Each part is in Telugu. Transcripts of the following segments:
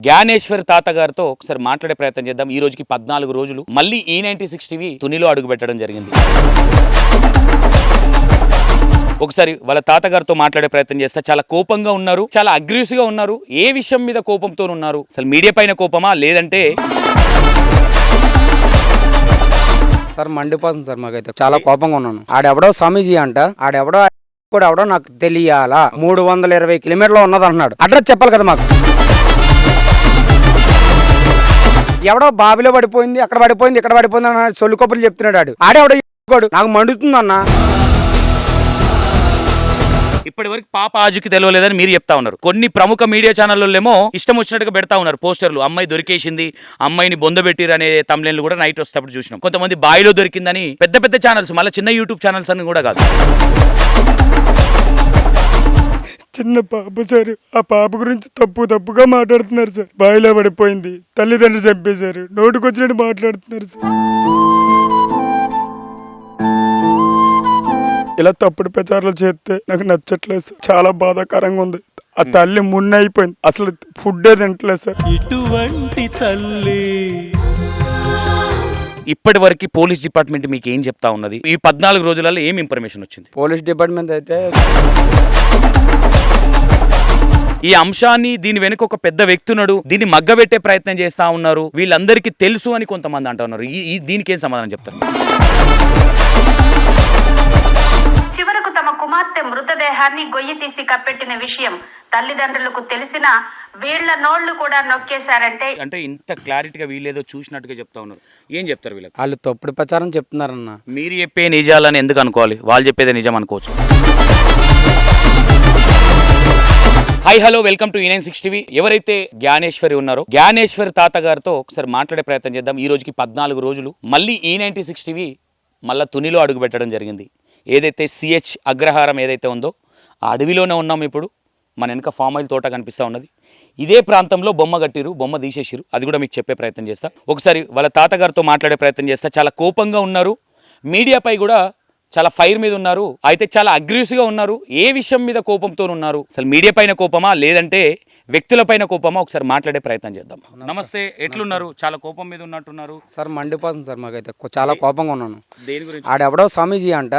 జ్ఞానేశ్వర్ తాత గారితో ఒకసారి మాట్లాడే ప్రయత్నం చేద్దాం. ఈ రోజుకి 14 రోజులు మళ్ళీ E96 టీవీ తునిలో అడుగు పెట్టడం జరిగింది. ఒకసారి వాళ్ళ తాతగారితో మాట్లాడే ప్రయత్నం చేస్తా. చాలా కోపంగా ఉన్నారు, చాలా అగ్రెసివ్ గా ఉన్నారు. ఏ విషయం మీద కోపంతో ఉన్నారు? అసలు మీడియా పైన కోపమా, లేదంటే సార్ మండిపోతుంది సార్. మాకైతే చాలా కోపంగా ఉన్నాను. ఆడెవడో స్వామీజీ అంట, ఆడెవడో కూడా ఎవడో నాకు తెలియాలా 320 కిలోమీటర్లు ఉన్నది అంటున్నాడు. అడ్రస్ చెప్పాలి కదా మాకు. ఎవడో బావిలో పడిపోయింది, అక్కడ పడిపోయింది, ఇక్కడ పడిపోయింది అన్న సొల్లు కబుర్లు చెప్తున్నాడు. ఆడెవడో నాకు మండుతుంది అన్న. ఇప్పటి వరకు పాప ఆజుకి తెలియలేదని మీరు చెప్తా ఉన్నారు. కొన్ని ప్రముఖ మీడియా ఛానళ్ళేమో ఇష్టం వచ్చినట్టుగా పెడతా ఉన్నారు పోస్టర్లు. అమ్మాయి దొరికేసింది, అమ్మాయిని బొందబెట్టిరు అనే తమ్లెన్లు కూడా నైట్ వస్తేప్పుడు చూసినాం. కొంతమంది బాయిలో దొరికిందని పెద్ద పెద్ద ఛానల్స్, మళ్ళీ చిన్న యూట్యూబ్ ఛానల్స్ అని కూడా కాదు. చిన్న పాప సార్, ఆ పాప గురించి తప్పుగా మాట్లాడుతున్నారు సార్. బాయిలో పడిపోయింది, తల్లిదండ్రులు చంపేశారు, నోటికొచ్చినట్టు మాట్లాడుతున్నారు సార్. ఇలా తప్పుడు ప్రచారాలు చేస్తే నాకు నచ్చట్లేదు సార్. చాలా బాధాకరంగా ఉంది. ఆ తల్లి మున్నైపోయింది, అసలు ఫుడ్డే తింటలేదు సార్. ఇటువంటి తల్లి ఇప్పటి వరకు పోలీస్ డిపార్ట్మెంట్ మీకు ఏం చెప్తా ఉన్నది? ఈ 14 రోజులలో ఏం ఇన్ఫర్మేషన్ వచ్చింది? పోలీస్ డిపార్ట్మెంట్ అయితే ఈ అంశాన్ని, దీని వెనుక ఒక పెద్ద వ్యక్తున్నాడు, దీన్ని మగ్గబెట్టే ప్రయత్నం చేస్తా ఉన్నారు, వీళ్ళందరికీ తెలుసు అని కొంతమంది అంటా ఉన్నారు. దీనికి ఏం సమాధానం చెప్తారు? చివరకు తమ కుమార్తె మృతదేహాన్ని గొయ్యి తీసి కప్పెట్టిన విషయం తల్లిదండ్రులకు తెలిసిన వీళ్ల నోళ్లు కూడా నొక్కేశారంటే, అంటే ఇంత క్లారిటీగా వీళ్ళేదో చూసినట్టుగా చెప్తా ఉన్నారు. ఏం చెప్తారు వీళ్ళకి? వాళ్ళు తప్పుడు ప్రచారం చెప్తున్నారన్న. మీరు చెప్పే నిజాలని ఎందుకు అనుకోవాలి? వాళ్ళు చెప్పేదే నిజం అనుకోవచ్చు. Hi hello, welcome to E96 TV. ఎవరైతే జ్ఞానేశ్వరి ఉన్నారో, జ్ఞానేశ్వరి తాత గారితో ఒకసారి మాట్లాడే ప్రయత్నం చేద్దాం. ఈ రోజుకి 14 రోజులు మళ్ళీ E96 టీవీ మళ్ళీ తునిలో అడుగు పెట్టడం జరిగింది. ఏదైతే CH అగ్రహారం ఏదైతే ఉందో ఆ అడవిలోనే ఉన్నాం ఇప్పుడు. మన వెనక ఫామ్ ఆయిల్ తోట కనిపిస్తూ ఉన్నది. ఇదే ప్రాంతంలో బొమ్మ కట్టిరు, బొమ్మ తీసేసిరు. అది కూడా మీకు చెప్పే ప్రయత్నం చేస్తా. ఒకసారి వాళ్ళ తాతగారితో మాట్లాడే ప్రయత్నం చేస్తా. చాలా కోపంగా ఉన్నారు, మీడియాపై కూడా చాలా ఫైర్ మీద ఉన్నారు, అయితే చాలా అగ్రెసివ్గా ఉన్నారు. ఏ విషయం మీద కోపంతో ఉన్నారు? అసలు మీడియా పైన కోపమా, లేదంటే వ్యక్తుల పైన కోపమా? ఒకసారి మాట్లాడే ప్రయత్నం చేద్దాం. నమస్తే, ఎట్లున్నారు? చాలా కోపం మీద ఉన్నట్టున్నారు సార్. మండిపోతుంది సార్. మాకైతే చాలా కోపంగా ఉన్నాను. దేని గురించి? ఆడెవడో స్వామీజీ అంట,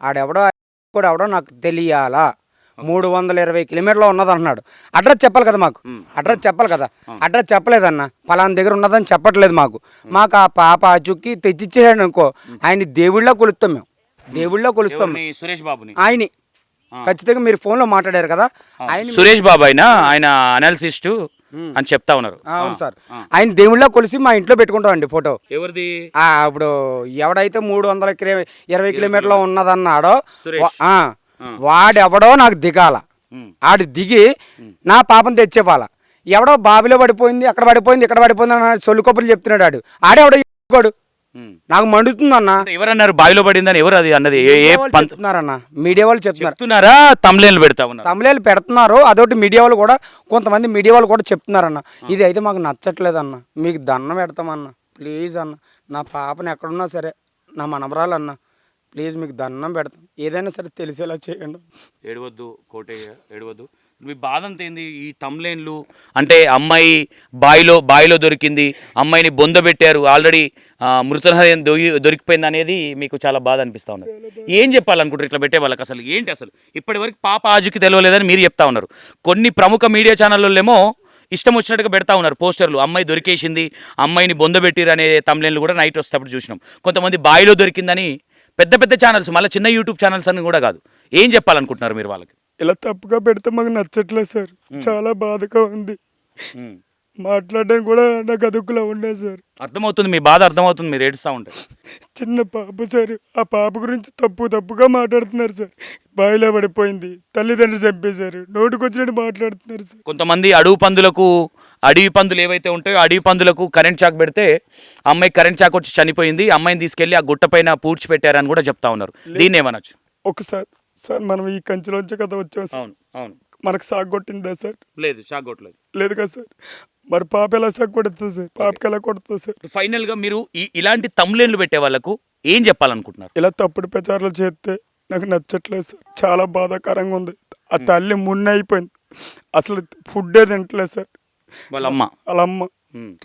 ఆడెవడో కూడా ఎవడో నాకు తెలియాలా 320 కిలోమీటర్లు ఉన్నది అంటున్నాడు. అడ్రస్ చెప్పాలి కదా మాకు. అడ్రస్ చెప్పాలి కదా. అడ్రస్ చెప్పలేదన్న, పలానా దగ్గర ఉన్నదని చెప్పట్లేదు మాకు. మాకు ఆ పాప ఆ చుక్కి తెచ్చిచ్చేసాడు అనుకో, ఆయన దేవుళ్ళ కొలుస్తాం. మేము దేవుళ్ళ కొలుస్తాం సురేష్ బాబుని. ఆయన్ని ఖచ్చితంగా మీరు ఫోన్లో మాట్లాడారు కదా. ఆయన సురేష్ బాబు ఆయన అనాలిసిస్ట్ అని చెప్తా ఉన్నారు. అవును సార్. ఆయన దేవుళ్ళ కొలిసి మా ఇంట్లో పెట్టుకుంటామండి ఫోటో. ఎవరిది? ఇప్పుడు ఎవడైతే 320 కిలోమీటర్లు ఉన్నదన్నాడో వాడెవడో నాకు దిగాల. ఆడు దిగి నా పాపం తెచ్చేవాళ్ళ. ఎవడో బావిలో పడిపోయింది, అక్కడ పడిపోయింది, ఇక్కడ పడిపోయింది అన్న సొల్లు కబుర్లు చెప్తున్నాడు. ఆడెవడో నాకు మండుతుంది అన్న. ఎవరన్నారు బావిలో పడిందని? ఎవరు అది అన్నది? చెప్తున్నారన్న, మీడియా వాళ్ళు చెప్తున్నారా? తమ్లేలు పెడతా ఉన్నారు, తమిళేలు పెడుతున్నారు. అదొకటి మీడియా వాళ్ళు కూడా, కొంతమంది మీడియా వాళ్ళు కూడా చెప్తున్నారన్న. ఇది అయితే మాకు నచ్చట్లేదన్న, మీకు దండం పెడతామన్న. ప్లీజ్ అన్న, నా పాపని ఎక్కడున్నా సరే, నా మనవరాలు అన్న, ప్లీజ్ మీకు దండం పెడతాం. ఏదైనా సరే తెలిసేలా చేయండి. ఏడవద్దు కోటయ్య, ఏడవద్దు. మీ బాధ అంత ఏంది? ఈ తమ్లేన్లు అంటే అమ్మాయి బాయిలో దొరికింది, అమ్మాయిని బొందబెట్టారు, ఆల్రెడీ మృతదేహం దొరికిపోయింది అనేది మీకు చాలా బాధ అనిపిస్తూ ఉన్నది. ఏం చెప్పాలనుకుంటారు ఇట్లా పెట్టే వాళ్ళకి? అసలు ఏంటి? అసలు ఇప్పటి వరకు పాప ఆజుకి తెలియలేదని మీరు చెప్తా ఉన్నారు. కొన్ని ప్రముఖ మీడియా ఛానళ్ళేమో ఇష్టం వచ్చినట్టుగా పెడతా ఉన్నారు పోస్టర్లు. అమ్మాయి దొరికేసింది, అమ్మాయిని బొందబెట్టిరు అనే తమ్లెన్లు కూడా నైట్ వస్తేప్పుడు చూసినాం. కొంతమంది బాయిలో దొరికిందని పెద్ద పెద్ద ఛానల్స్, మళ్ళీ చిన్న యూట్యూబ్ ఛానల్స్ అని కూడా కాదు. ఏం చెప్పాలనుకుంటున్నారు మీరు వాళ్ళకి? ఇలా తప్పుగా పెడితే మాకు నచ్చట్లేదు సార్. చాలా బాధగా ఉంది. మాట్లాడడానికి కూడా నాకు అదుకులా ఉండే సార్. అర్థమవుతుంది మీ బాధ, అర్థమవుతుంది. మీరు ఏడుస్తూ ఉంటారు. చిన్న పాప సార్, ఆ పాప గురించి తప్పుగా మాట్లాడుతున్నారు సార్. బాయిలో పడిపోయింది, తల్లిదండ్రులు చంపేశారు, నోటికొచ్చినట్టు మాట్లాడుతున్నారు సార్. కొంతమంది అడవి పందులు ఏవైతే ఉంటాయో అడవి పందులకు కరెంట్ షాక్ పెడితే అమ్మాయి కరెంట్ షాక్ వచ్చి చనిపోయింది, అమ్మాయిని తీసుకెళ్లి ఆ గుట్ట పైన పూడ్చిపెట్టారని కూడా చెప్తా ఉన్నారు. దీన్ని ఏమనొచ్చు? ఒకసారి సార్, మనం ఈ కంచెలోంచి కదా వచ్చాం సార్. అవును అవును. మనకు సాగు కొట్టిందా సార్? లేదు, షాక్ కొట్టలేదు. లేదు కదా సార్. మరి పాప ఎలా సాగు కొడుతుంది సార్? పాపకి ఎలా కొడుతుంది సార్? ఫైనల్ గా మీరు ఇలాంటి తమ్లేన్లు పెట్టే వాళ్ళకు ఏం చెప్పాలనుకుంటున్నారు? ఇలా తప్పుడు ప్రచారాలు చేస్తే నాకు నచ్చట్లేదు సార్. చాలా బాధాకరంగా ఉంది. ఆ తల్లి మున్నైపోయింది, అసలు ఫుడ్డే తింటలేదు సార్. వాళ్ళ అమ్మ వాళ్ళ అమ్మ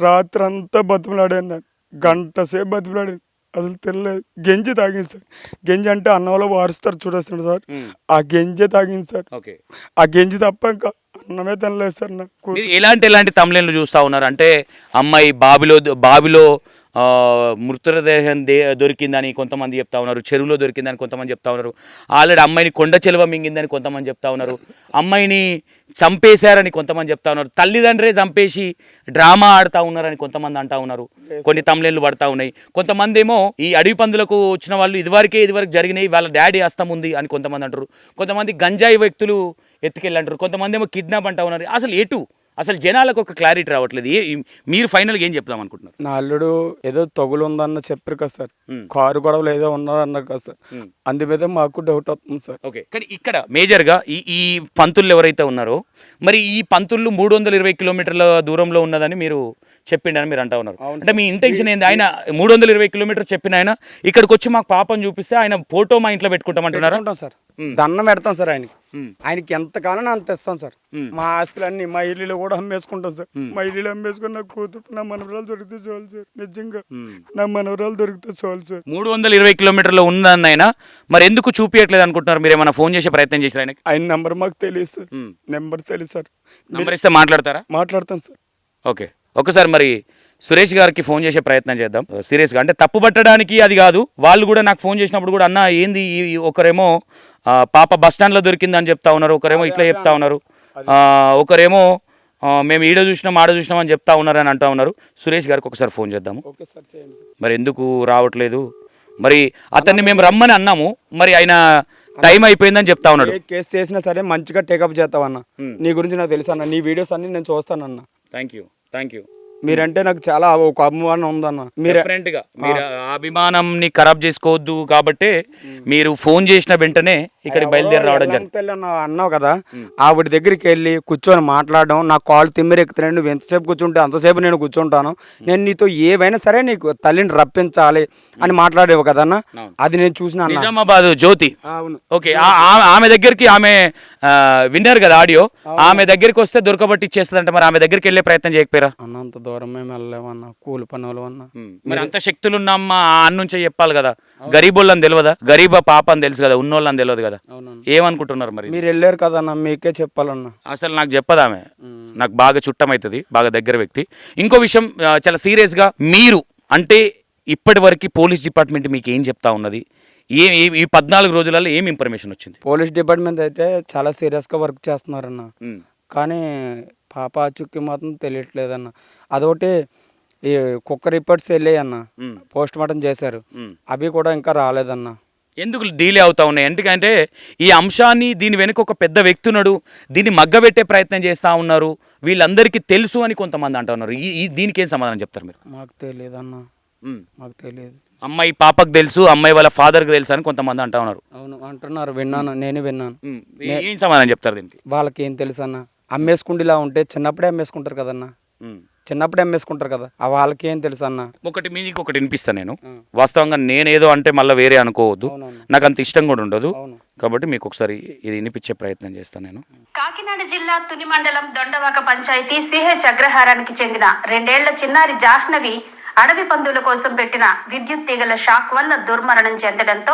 రాత్రి అంతా బతిమలాడాను నేను, గంట సేపు బతిమలాడాను, అసలు తెలియలేదు. గంజి తాగింది సార్. గంజి అంటే అన్నంలో వారుస్తారు చూడొస్తాడు సార్, ఆ గంజే తాగింది సార్. ఓకే. ఆ గంజి తప్ప ఇంకా అన్నమే తినలేదు సార్ నాకు. మీరు ఎలాంటి తమ్ముళ్ళు చూస్తా ఉన్నారు అంటే అమ్మాయి బావిలో మృతదేహం దొరికిందని కొంతమంది చెప్తా ఉన్నారు, చెరువులో దొరికిందని కొంతమంది చెప్తా ఉన్నారు, ఆల్రెడీ అమ్మాయిని కొండ చెలువ మింగిందని కొంతమంది చెప్తా ఉన్నారు, అమ్మాయిని చంపేశారని కొంతమంది చెప్తా ఉన్నారు, తల్లిదండ్రే చంపేసి డ్రామా ఆడుతూ ఉన్నారని కొంతమంది అంటా ఉన్నారు. కొన్ని తమ్ముళ్ళు పడతా ఉన్నాయి. కొంతమంది ఏమో ఈ అడవి పందులకు వచ్చిన వాళ్ళు ఇదివరకు జరిగినాయి, వాళ్ళ డాడీ హస్తం ఉంది అని కొంతమంది అంటారు. కొంతమంది గంజాయి వ్యక్తులు ఎత్తుకెళ్ళంటారు. కొంతమంది ఏమో కిడ్నాప్ అంటా ఉన్నారు. అసలు జనాలకు ఒక క్లారిటీ రావట్లేదు. మీరు ఫైనల్గా ఏం చెప్దాం అనుకుంటున్నారు? నా అల్లుడు ఏదో తగులు ఉందన్న చెప్పారు కదా సార్, కారు గొడవలు ఏదో ఉన్నారన్నారు కదా సార్, అందు మీద మాకు డౌట్ అవుతుంది సార్. ఓకే. కానీ ఇక్కడ మేజర్గా ఈ పంతులు ఎవరైతే ఉన్నారో మరి ఈ పంతులు 320 కిలోమీటర్ల దూరంలో ఉన్నదని మీరు చెప్పిండని మీరు అంటా ఉన్నారు. అంటే మీ ఇంటెన్షన్ ఏంది? ఆయన 320 కిలోమీటర్ చెప్పిన ఆయన ఇక్కడికి వచ్చి మాకు పాపం చూపిస్తే ఆయన ఫోటో మా ఇంట్లో పెట్టుకుంటామంటున్నారా? సార్ దండం పెడతాం సార్ ఆయనకి ఎంత కావాలని అంత ఇస్తాం సార్. మా ఆస్తులన్నీ మా ఇల్లు కూడా అమ్మేసుకుంటాం సార్. మా ఇల్లు అమ్మేసుకుని నాకు కూతురు నా మనవరాలు దొరికితే చాలు సార్. నిజంగా నా మనవరాలు దొరికితే చాలు సార్. 320 కిలోమీటర్లో ఉందని ఆయన మరి ఎందుకు చూపించట్లేదు అనుకుంటున్నారు? మీరు ఏమైనా ఫోన్ చేసే ప్రయత్నం చేశారు ఆయనకి? ఆయన నెంబర్ మాకు తెలియదు సార్. నెంబర్ తెలియదు సార్. నెంబర్ ఇస్తే మాట్లాడతారా? మాట్లాడతాం సార్. ఓకే. ఒకసారి మరి సురేష్ గారికి ఫోన్ చేసే ప్రయత్నం చేద్దాం సీరియస్గా. అంటే తప్పు పట్టడానికి అది కాదు, వాళ్ళు కూడా నాకు ఫోన్ చేసినప్పుడు కూడా అన్న ఏంది ఒకరేమో పాప బస్ స్టాండ్లో దొరికిందని చెప్తా ఉన్నారు, ఒకరేమో ఇట్లా చెప్తా ఉన్నారు, ఒకరేమో మేము ఈడ చూసినాం ఆడ చూసినాం అని చెప్తా ఉన్నారు అని అంటా ఉన్నారు. సురేష్ గారికి ఒకసారి ఫోన్ చేద్దాము. మరి ఎందుకు రావట్లేదు? మరి అతన్ని మేము రమ్మని అన్నాము, మరి ఆయన టైం అయిపోయిందని చెప్తా ఉన్నాడు. కేసు చేసినా సరే మంచిగా టేకప్ చేస్తావన్న. నీ గురించి నాకు తెలుసు అన్న, నీ వీడియోస్ అన్ని నేను చూస్తానన్న. Thank you. మీరంటే నాకు చాలా ఒక అభిమానం ఉందన్న. మీరు అభిమానంని ఖరాబ్ చేసుకోవద్దు కాబట్టి మీరు ఫోన్ చేసిన వెంటనే ఇక్కడికి బయలుదేరి రావడం జరిగింది. అన్నావు కదా, ఆవిడ దగ్గరికి వెళ్ళి కూర్చొని మాట్లాడడం, నా కాళ్ళు తిమ్మిరెక్కుతున్నాయి, నువ్వు ఎంతసేపు కూర్చుంటే అంతసేపు నేను కూర్చుంటాను, నేను నీతో ఏవైనా సరే నీకు తల్లిని రప్పించాలి అని మాట్లాడేవు కదన్న. అది నేను చూసిన నిజామాబాద్ జ్యోతి. ఓకే. ఆమె దగ్గరికి ఆమె విన్నారు కదా ఆడియో, ఆమె దగ్గరికి వస్తే దొరకబట్టి ఇచ్చేస్తుందంట. మరి ఆమె దగ్గరికి వెళ్ళే ప్రయత్నం చేయకపోయారా? అన్నంత దూరం మేము వెళ్ళలేమన్నా, కూలి పని వాళ్ళమన్నా. మరి అంత శక్తులు ఉన్నామ్మా అన్నుంచే చెప్పాలి కదా. గరీబోళ్ళని తెలియదా? గరీబ పాప అని తెలుసు కదా, ఉన్నోళ్ళని తెలియదు కదా. ఏమనుకుంటున్నారు మరి? మీరు వెళ్ళారు కదన్నా, మీకే చెప్పాలన్నా. అసలు నాకు చెప్పదు ఆమె, నాకు బాగా చుట్టమవుతుంది, బాగా దగ్గర వ్యక్తి. ఇంకో విషయం చాలా సీరియస్గా, మీరు అంటే ఇప్పటి వరకు పోలీస్ డిపార్ట్మెంట్ మీకు ఏం చెప్తా ఉన్నది? ఈ 14 రోజులలో ఏం ఇన్ఫర్మేషన్ వచ్చింది? పోలీస్ డిపార్ట్మెంట్ అయితే చాలా సీరియస్గా వర్క్ చేస్తున్నారన్న, కానీ పాప చుక్కి మాత్రం తెలియట్లేదన్న. అదొకటి ఈ కుక్క రిపోర్ట్స్ వెళ్ళాయన్న, పోస్ట్ మార్టం చేశారు, అవి కూడా ఇంకా రాలేదన్న. ఎందుకు డిలే అవుతా ఉన్నాయి? ఎందుకంటే ఈ అంశాన్ని దీని వెనుక ఒక పెద్ద వ్యక్తి ఉన్నాడు, దీన్ని మగ్గబెట్టే ప్రయత్నం చేస్తూ ఉన్నారు, వీళ్ళందరికీ తెలుసు అని కొంతమంది అంటూ ఉన్నారు. దీనికి ఏం సమాధానం చెప్తారు మీరు? మాకు తెలియదు అన్న, మాకు తెలియదు. అమ్మాయి పాపకు తెలుసు, అమ్మాయి వాళ్ళ ఫాదర్కి తెలుసు అని కొంతమంది అంటా ఉన్నారు. అవును అంటున్నారు, విన్నాను, నేను విన్నాను. ఏం సమాధానం చెప్తారు దీనికి? వాళ్ళకి ఏం తెలుసు అన్న, అమ్మేసుకుంటేలా ఉంటే చిన్నప్పుడే అమ్మేసుకుంటారు కదన్న, చిన్నప్పుడే అమ్మేసుకుంటారు కదా, వాళ్ళకి ఏం తెలుసు అన్న. ఒకటి వినిపిస్తాను నేను. వాస్తవంగా నేనేదో అంటే మళ్ళీ వేరే అనుకోవద్దు, నాకు అంత ఇష్టం కూడా ఉండదు, కాబట్టి మీకు ఒకసారి ఇది వినిపించే ప్రయత్నం చేస్తాను నేను. కాకినాడ జిల్లా తుని మండలం దొండవాక పంచాయతీ సిహెచ్ అగ్రహారానికి చెందిన 2 ఏళ్ల చిన్నారి జాహ్నవి అడవి పందుల కోసం పెట్టిన విద్యుత్ తీగల షాక్ వల్ల దుర్మరణం చెందడంతో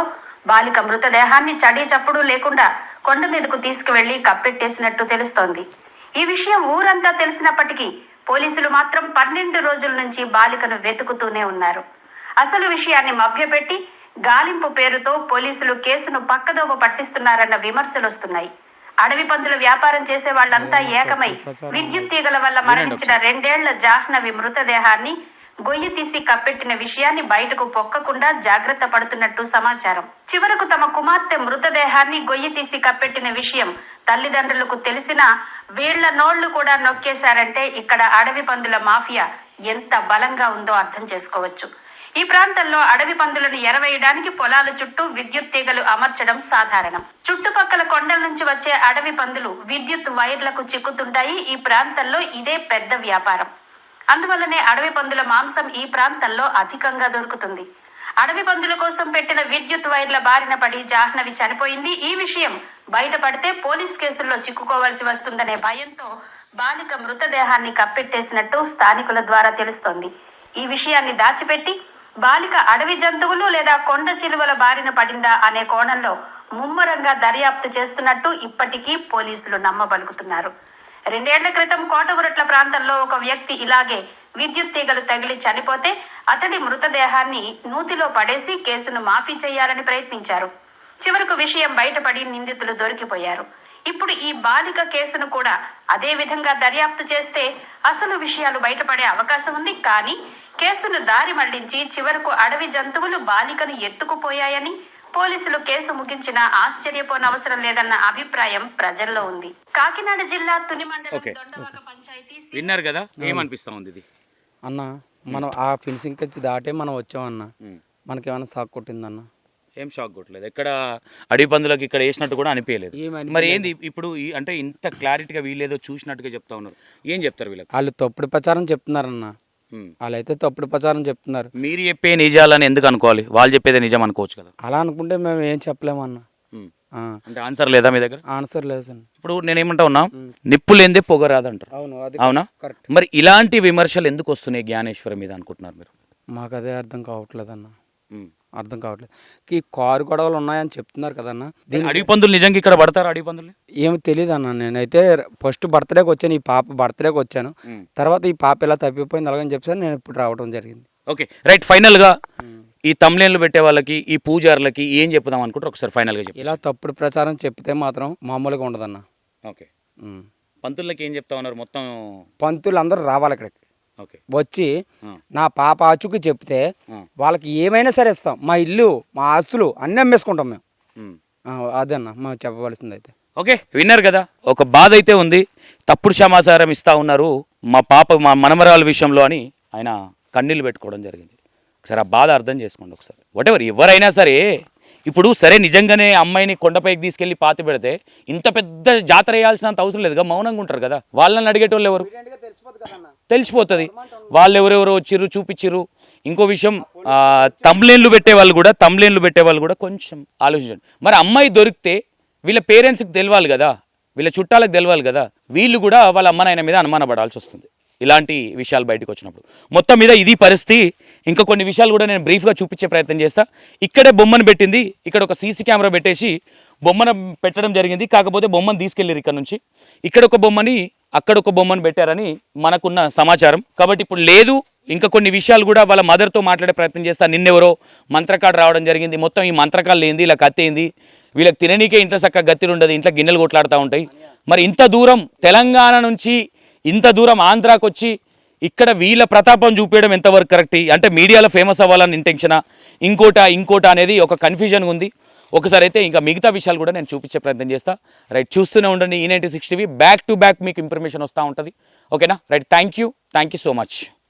బాలిక మృతదేహాన్ని చడి చప్పుడు లేకుండా కొండ మీదకు తీసుకువెళ్లి కప్పెట్టేసినట్టు తెలుస్తోంది. ఈ విషయం ఊరంతా తెలిసినప్పటికీ పోలీసులు మాత్రం 12 రోజుల నుంచి బాలికను వెతుకుతూనే ఉన్నారు. అసలు విషయాన్ని మభ్యపెట్టి గాలింపు పేరుతో పోలీసులు కేసును పక్కదోవ పట్టిస్తున్నారన్న విమర్శలు వస్తున్నాయి. అడవి పందుల వ్యాపారం చేసే వాళ్ళంతా ఏకమై విద్యుత్ తీగల వల్ల మరణించిన 2 ఏళ్ల జాహ్నవి మృతదేహాన్ని గొయ్యి తీసి కప్పెట్టిన విషయాన్ని బయటకు పొక్కకుండా జాగ్రత్త పడుతున్నట్టు సమాచారం. చివరకు తమ కుమార్తె మృతదేహాన్ని గొయ్యి తీసి కప్పెట్టిన విషయం తల్లిదండ్రులకు తెలిసినా వీళ్ల నోళ్లు కూడా నొక్కేశారంటే ఇక్కడ అడవి పందుల మాఫియా ఎంత బలంగా ఉందో అర్థం చేసుకోవచ్చు. ఈ ప్రాంతంలో అడవి పందులను ఎరవేయడానికి పొలాల చుట్టూ విద్యుత్ తీగలు అమర్చడం సాధారణం. చుట్టుపక్కల కొండల నుంచి వచ్చే అడవి పందులు విద్యుత్ వైర్లకు చిక్కుతుంటాయి. ఈ ప్రాంతంలో ఇదే పెద్ద వ్యాపారం. అందువల్లనే అడవి పందుల మాంసం ఈ ప్రాంతంలో అధికంగా దొరుకుతుంది. అడవి పందుల కోసం పెట్టిన విద్యుత్ వైర్ల బారిన పడి జాహ్నవి చనిపోయింది. ఈ విషయం బయటపడితే పోలీస్ కేసుల్లో చిక్కుకోవాల్సి వస్తుందనే భయంతో బాలిక మృతదేహాన్ని కప్పెట్టేసినట్టు స్థానికుల ద్వారా తెలుస్తోంది. ఈ విషయాన్ని దాచిపెట్టి బాలిక అడవి జంతువులు లేదా కొండ చిలువల బారిన పడిందా అనే కోణంలో ముమ్మరంగా దర్యాప్తు చేస్తున్నట్టు ఇప్పటికీ పోలీసులు నమ్మబలుకుతున్నారు. 2 ఏళ్ల క్రితం కోటగురట్ల ప్రాంతంలో ఒక వ్యక్తి ఇలాగే విద్యుత్ తీగలు తగిలి చనిపోతే అతడి మృతదేహాన్ని నూతిలో పడేసి కేసును మాఫీ చేయాలని ప్రయత్నించారు. చివరకు విషయం బయటపడి నిందితులు దొరికిపోయారు. ఇప్పుడు ఈ బాలిక కేసును కూడా అదే విధంగా దర్యాప్తు చేస్తే అసలు విషయాలు బయటపడే అవకాశం ఉంది. కానీ కేసును దారి మళ్లించి చివరకు అడవి జంతువులు బాలికను ఎత్తుకుపోయాయని పోలీసులు కేసు ముగించినా ఆశ్చర్యపోనవసరం లేదన్న అభిప్రాయం ప్రజల్లో ఉంది. కాకినాడ జిల్లా తుని మండలం దొండవాక పంచాయతీ విన్నారు కదా, ఏమనిపిస్తా ఉంది ఇది? అన్న మనం ఆ ఫినిషింగ్ వచ్చి దాటే మనం వచ్చామన్న, మనకేమైనా సాకు కొట్టిందన్న? ఏం షాక్ కొట్టలేదు. ఎక్కడ అడవి పందులకు ఇక్కడ వేసినట్టు కూడా అనిపించలేదు. మరి ఏంది ఇప్పుడు అంటే ఇంత క్లారిటీగా వీళ్ళేదో చూసినట్టుగా చెప్తా ఉన్నారు, ఏం చెప్తారు వీళ్ళకి? వాళ్ళు తప్పుడు ప్రచారం చెప్తున్నారన్న, వాళ్ళైతే తప్పుడు ప్రచారం చెప్తున్నారు. మీరు చెప్పే నిజాలని ఎందుకు అనుకోవాలి? వాళ్ళు చెప్పేదే నిజం అనుకోవచ్చు కదా. అలా అనుకుంటే మేము ఏం చెప్పలేమన్న. అంటే ఆన్సర్ లేదా మీ దగ్గర? ఆన్సర్ లేదు సార్. ఇప్పుడు నేనేమంటా ఉన్నా, నిప్పు లేనిదే పొగ రాదంటారు. అవును, అవునా? కరెక్ట్. మరి ఇలాంటి విమర్శలు ఎందుకు వస్తున్నాయి జ్ఞానేశ్వరి మీద అనుకుంటున్నారు మీరు? మాకు అదే అర్థం కావట్లేదు అన్న, అర్థం కావట్లేదు. ఈ కారు గొడవలు ఉన్నాయని చెప్తున్నారు కదన్న. అడవి పందులు నిజంగా ఇక్కడ పడతారు? అడవి పందులు ఏమి తెలియదు అన్న. నేనైతే ఫస్ట్ బర్త్డేకి వచ్చాను, ఈ పాప బర్త్డేకి వచ్చాను. తర్వాత ఈ పాప ఇలా తప్పిపోయింది అలాగని చెప్పాను, నేను ఇప్పుడు రావడం జరిగింది. Okay right. ఫైనల్గా ఈ తమ్లేన్లు పెట్టే వాళ్ళకి, ఈ పూజారులకి ఏం చెప్దాం అనుకుంటారు ఒకసారి ఫైనల్గా చెప్పి? ఇలా తప్పుడు ప్రచారం చెప్తే మాత్రం మామూలుగా ఉండదన్న. ఓకే. పంతులకి ఏం చెప్తా ఉన్నారు? మొత్తం పంతులు అందరూ రావాలి ఇక్కడికి, ఓకే, వచ్చి నా పాప ఆచుకి చెప్తే వాళ్ళకి ఏమైనా సరే ఇస్తాం. మా ఇల్లు, మా ఆస్తులు అన్నీ అమ్మేసుకుంటాం మేము. అదన్న మేము చెప్పవలసింది. అయితే ఓకే, విన్నారు కదా, ఒక బాధ అయితే ఉంది. తప్పుడు సమాచారం ఇస్తా ఉన్నారు మా పాప, మా మనమరాల విషయంలో అని ఆయన కన్నీళ్ళు పెట్టుకోవడం జరిగింది. ఒకసారి ఆ బాధ అర్థం చేసుకోండి ఒకసారి. వాటెవర్ ఎవరైనా సరే, ఇప్పుడు సరే నిజంగానే అమ్మాయిని కొండపైకి తీసుకెళ్లి పాతి పెడితే ఇంత పెద్ద జాతర వేయాల్సినంత అవసరం లేదుగా, మౌనంగా ఉంటారు కదా. వాళ్ళని అడిగేటోళ్ళు ఎవరు? తెలిసిపోతుంది వాళ్ళు ఎవరెవరో వచ్చిర్రు చూపించిర్రు. ఇంకో విషయం, తమ్లేన్లు పెట్టే వాళ్ళు కూడా కొంచెం ఆలోచించండి. మరి అమ్మాయి దొరికితే వీళ్ళ పేరెంట్స్కి తెలియాలి కదా, వీళ్ళ చుట్టాలకు తెలియాలి కదా. వీళ్ళు కూడా వాళ్ళ అమ్మ నాయన మీద అనుమానపడాల్సి వస్తుంది ఇలాంటి విషయాలు బయటకు వచ్చినప్పుడు. మొత్తం మీద ఇది పరిస్థితి. ఇంకా కొన్ని విషయాలు కూడా నేను బ్రీఫ్గా చూపించే ప్రయత్నం చేస్తా. ఇక్కడే బొమ్మను పెట్టింది, ఇక్కడ ఒక సీసీ కెమెరా పెట్టేసి బొమ్మను పెట్టడం జరిగింది. కాకపోతే బొమ్మను తీసుకెళ్ళారు ఇక్కడ నుంచి. ఇక్కడ ఒక బొమ్మని, అక్కడ ఒక బొమ్మను పెట్టారని మనకున్న సమాచారం. కాబట్టి ఇప్పుడు లేదు. ఇంకా కొన్ని విషయాలు కూడా వాళ్ళ మదర్తో మాట్లాడే ప్రయత్నం చేస్తా. నిన్నెవరో మంత్రకాడు రావడం జరిగింది. మొత్తం ఈ మంత్రకాలు ఏంది, ఇలా కత్తి ఏంది, వీళ్ళకి తిననీకే ఇంట్లో చక్కగా గత్తిలు ఉండదు, ఇంట్లో గిన్నెలు కొట్లాడుతూ ఉంటాయి. మరి ఇంత దూరం తెలంగాణ నుంచి ఇంత దూరం ఆంధ్రాకి వచ్చి ఇక్కడ వీళ్ళ ప్రతాపం చూపించడం ఎంతవరకు కరెక్ట్? అంటే మీడియాలో ఫేమస్ అవ్వాలని ఇంటెన్షనా, ఇంకోట అనేది ఒక కన్ఫ్యూజన్ ఉంది. ఒకసారి అయితే ఇంకా మిగతా విషయాలు కూడా నేను చూపించే ప్రయత్నం చేస్తా. రైట్, చూస్తూనే ఉండండి E96 TV. Back to back మీకు ఇన్ఫర్మేషన్ వస్తూ ఉంటుంది. ఓకేనా? Right, thank you so much.